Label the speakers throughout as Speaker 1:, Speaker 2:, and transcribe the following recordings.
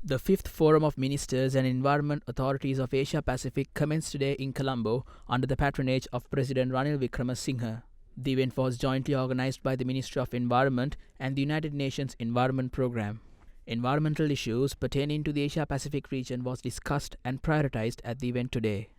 Speaker 1: The 5th Forum of Ministers and Environment Authorities of Asia Pacific commenced today in Colombo under the patronage of President Ranil Wickremesinghe. The event was jointly organized by the Ministry of Environment and the United Nations Environment Programme. Environmental issues pertaining to the Asia Pacific region was discussed and prioritized at the event today.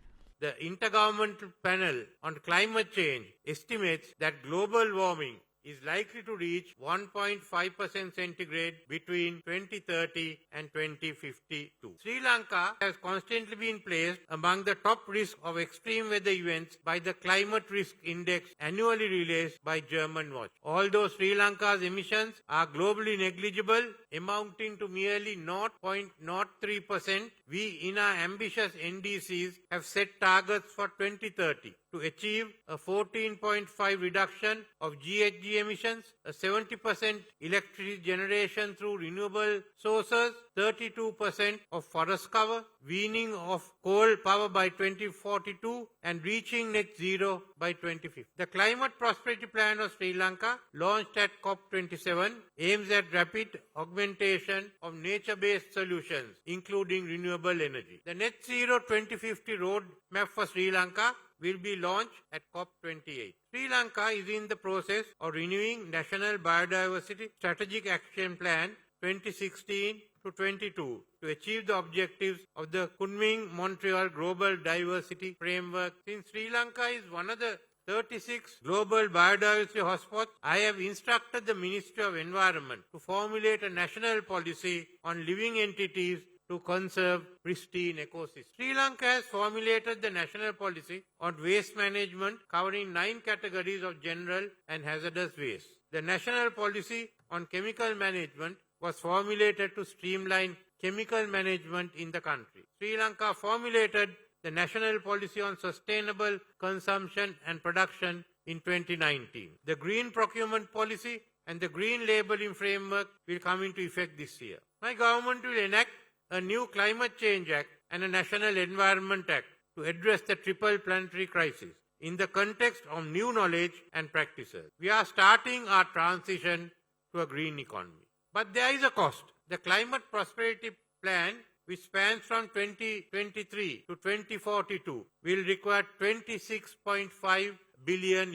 Speaker 2: The Intergovernmental Panel on Climate Change estimates that global warming is likely to reach 1.5% centigrade between 2030 and 2052. Sri Lanka has constantly been placed among the top risk of extreme weather events by the Climate Risk Index annually released by German Watch. Although Sri Lanka's emissions are globally negligible, amounting to merely 0.03%, we in our ambitious NDCs have set targets for 2030 to achieve a 14.5 reduction of GHG emissions, a 70% electricity generation through renewable sources, 32% of forest cover, weaning of coal power by 2042 and reaching net zero by 2050. The Climate Prosperity Plan of Sri Lanka, launched at COP27, aims at rapid augmentation of nature-based solutions, including renewable energy. The Net Zero 2050 roadmap for Sri Lanka will be launched at COP28. Sri Lanka is in the process of renewing National Biodiversity Strategic Action Plan 2016 to 22 to achieve the objectives of the Kunming-Montreal Global Diversity Framework. Since Sri Lanka is one of the 36 global biodiversity hotspots, I have instructed the Ministry of Environment to formulate a national policy on living entities to conserve pristine ecosystems. Sri Lanka has formulated the national policy on waste management covering 9 categories of general and hazardous waste. The national policy on chemical management was formulated to streamline chemical management in the country. Sri Lanka formulated the national policy on sustainable consumption and production in 2019. The green procurement policy and the green labelling framework will come into effect this year. My government will enact a new Climate Change Act and a National Environment Act to address the triple planetary crisis in the context of new knowledge and practices. We are starting our transition to a green economy. But there is a cost. The Climate Prosperity Plan, which spans from 2023 to 2042, will require $26.5 billion.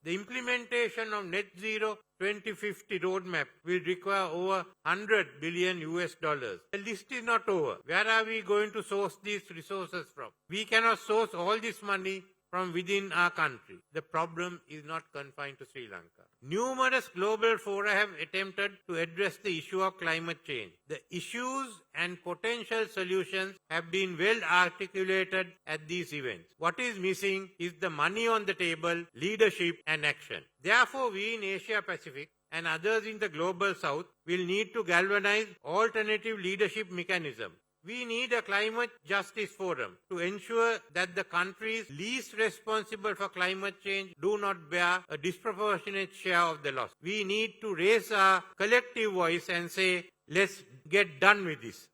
Speaker 2: The implementation of Net Zero 2050 roadmap will require over $100 billion. The list is not over. Where are we going to source these resources from? We cannot source all this money from within our country. The problem is not confined to Sri Lanka. Numerous global fora have attempted to address the issue of climate change. The issues and potential solutions have been well articulated at these events. What is missing is the money on the table, leadership and action. Therefore, we in Asia Pacific and others in the global south will need to galvanize alternative leadership mechanisms. We need a climate justice forum to ensure that the countries least responsible for climate change do not bear a disproportionate share of the loss. We need to raise our collective voice and say, let's get done with this.